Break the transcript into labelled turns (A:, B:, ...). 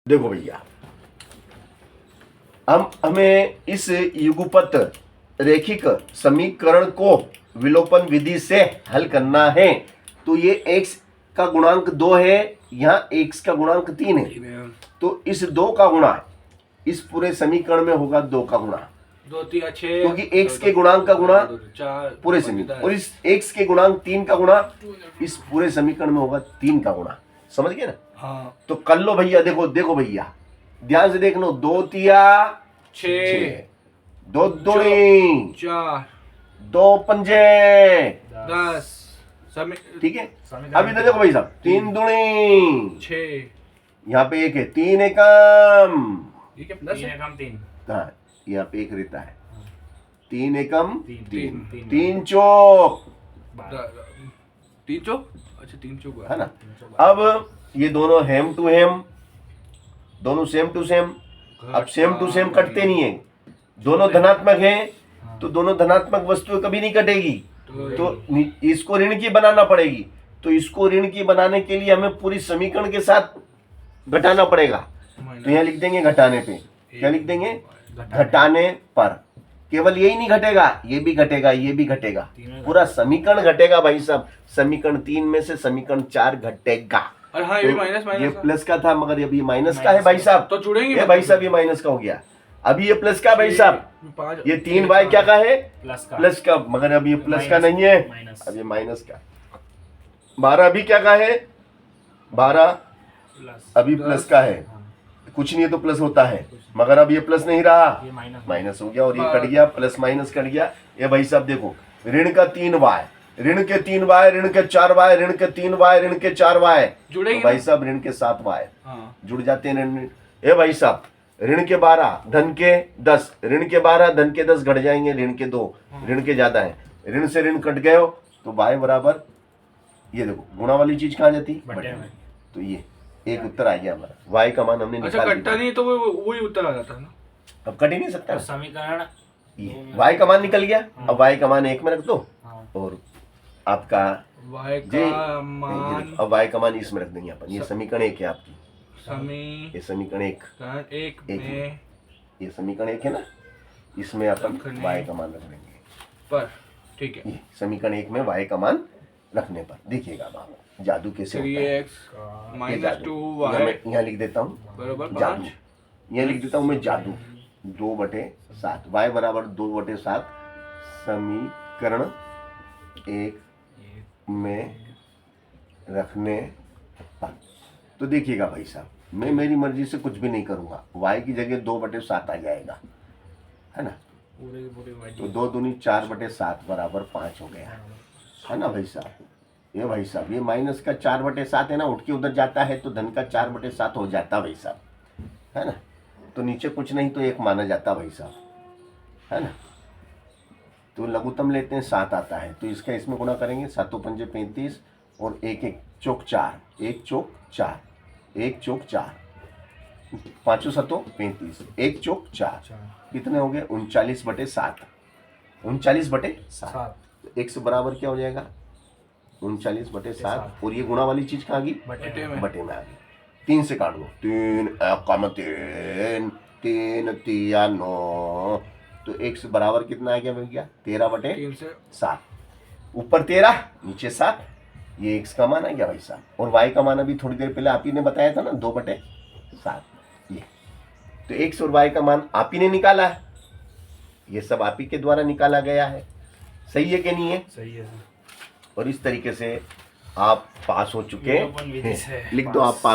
A: देखो भैया, हमें इस युगपत रेखिक समीकरण को विलोपन विधि से हल करना है। तो ये x का गुणांक 2 है, यहाँ x का गुणांक 3 है, तो इस 2 का गुणा इस पूरे समीकरण में होगा 2 का गुणा,
B: 2 3 6,
A: क्योंकि x के गुणांक का गुणा पूरे समीकरण और इस x के गुणांक 3 का गुणा इस पूरे समीकरण में होगा 3 का गुणा। समझ गए ना?
B: हाँ।
A: तो कर लो भैया, देखो भैया ध्यान से देख लो, 2 तिया 6, 2 दूनी
B: 4,
A: 2 पंजे
B: 10।
A: ठीक है। अब इधर देखो भाई साहब, 3 दूनी
B: 6,
A: यहाँ पे 1 है, 3 एकम,
B: ये क्या प्लस है?
C: 3
A: हाँ यहाँ पे 1 रहता है, 3 एकम 3,
C: तीन।
A: 3 चौक
B: 3 चौक, अच्छा 3 चौक
A: है ना। अब ये दोनों हेम टू हेम, दोनों सेम टू सेम, अब सेम टू सेम कटते नहीं है, दोनों धनात्मक हैं तो दोनों धनात्मक वस्तुएं कभी नहीं कटेगी, तो इसको ऋण की बनाना पड़ेगी। तो इसको ऋण की बनाने के लिए हमें पूरी समीकरण के साथ घटाना पड़ेगा। तो यहाँ लिख देंगे घटाने पे, क्या लिख देंगे? घटाने पर। केवल यही नहीं घटेगा, ये भी घटेगा, ये भी घटेगा, पूरा समीकरण घटेगा भाई साहब। समीकरण 3 में से समीकरण 4 घटेगा।
B: और हाँ, ये भी माइनस
A: ये प्लस का था मगर अभी माइनस का है भाई साहब,
B: तो जुड़ेंगे
A: ये भाई साहब, ये माइनस का हो गया। अभी ये प्लस का भाई साहब, ये 3 बाय क्या का है? प्लस का, मगर अभी ये प्लस का नहीं है, अब ये माइनस का। 12 अभी क्या का है? 12 अभी प्लस का है, कुछ नहीं है तो प्लस होता है, मगर अब ये प्लस नहीं रहा, माइनस हो गया और ये कट गया, प्लस माइनस कट गया। ये भाई साहब देखो, ऋण का 3 वाय, ऋण के 3 वाय, ऋण के 4 वाय, ऋण के 3 वाय, ऋण के 4 वाय,
B: जुड़ेंगे
A: भाई साहब ऋण के 7 वाय जुड़ जाते हैं ऋण। ये भाई साहब ऋण के 12, धन के 10, ऋण के 12, धन के 10 घट जाएंगे, ऋण के 2, ऋण के ज्यादा है, ऋण से ऋण कट गए हो तो वाय बराबर, ये देखो गुणा वाली चीज कहाँ जाती? बटे में। तो ये एक उत्तर आ गया हमारा, वाई का मान हमने
B: अच्छा,
A: निकाल
B: कटता नहीं तो वही उत्तर आ जाता है ना।
A: अब कट ही नहीं सकता,
C: समीकरण
A: ये वाई का मान निकल गया। अब वाई का मान 1 में रख दो और आपका
B: y
A: जे,
B: का मान,
A: अब वाई का मान इसमें रख देंगे अपन। ये समीकरण 1 है आपकी, ये समीकरण 1
B: एक में,
A: ये समीकरण 1 है ना, इसमें अपन
B: रखने
A: वाई का मान रख देंगे
B: पर, ठीक है।
A: ये समीकरण 1 में वाई का मान रखने पर देखिएगा बाबू जादू कैसे होता है।
B: 3x
A: ये
B: माइनस
A: जादू,
B: 2y
A: यहाँ लिख देता हूँ
B: बराबर
A: जादू,
B: 5।
A: यहाँ लिख देता हूँ मैं जादू, 2/7, वाई बराबर 2/7 समीकरण 1 में रखने पर। तो देखिएगा भाई साहब, मैं मेरी मर्जी से कुछ भी नहीं करूंगा, y की जगह 2/7 आ जाएगा, है ना। तो 2 दूनी 4/7 बराबर 5 हो गया, है ना भाई साहब। ये भाई साहब, ये माइनस का 4/7 है ना, उठ के उधर जाता है तो धन का 4/7 हो जाता भाई साहब, है ना। तो नीचे कुछ नहीं तो 1 माना जाता भाई साहब, है ना। तो लघुत्तम लेते हैं 7 आता है, तो इसका इसमें गुणा करेंगे, 7 पंजे 35 और 1 1 चौक 4, 1 चौक 4, 1 चौक 4, 5 7 35, 1 चौक 4, कितने हो गए? 39/7, 39/7। तो x बराबर क्या हो जाएगा? 39/7, और ये गुणा वाली चीज कहाँ आ गई? बटे में आ गई। 3 से काट दो, 3 एकम 3, 3 तिया 9, तो x बराबर कितना आ गया भैया? 13/7, ऊपर 13 नीचे 7, ये x का मान आ गया भाई साहब। और y का मान अभी थोड़ी देर पहले आप ही ने बताया था ना, 2/7। ये तो x और y का मान आप ही ने निकाला है, ये सब आप ही के द्वारा निकाला गया है। सही है कि नहीं है?
C: सही है।
A: और इस तरीके से आप पास हो चुके हैं। लिख दो आप पास।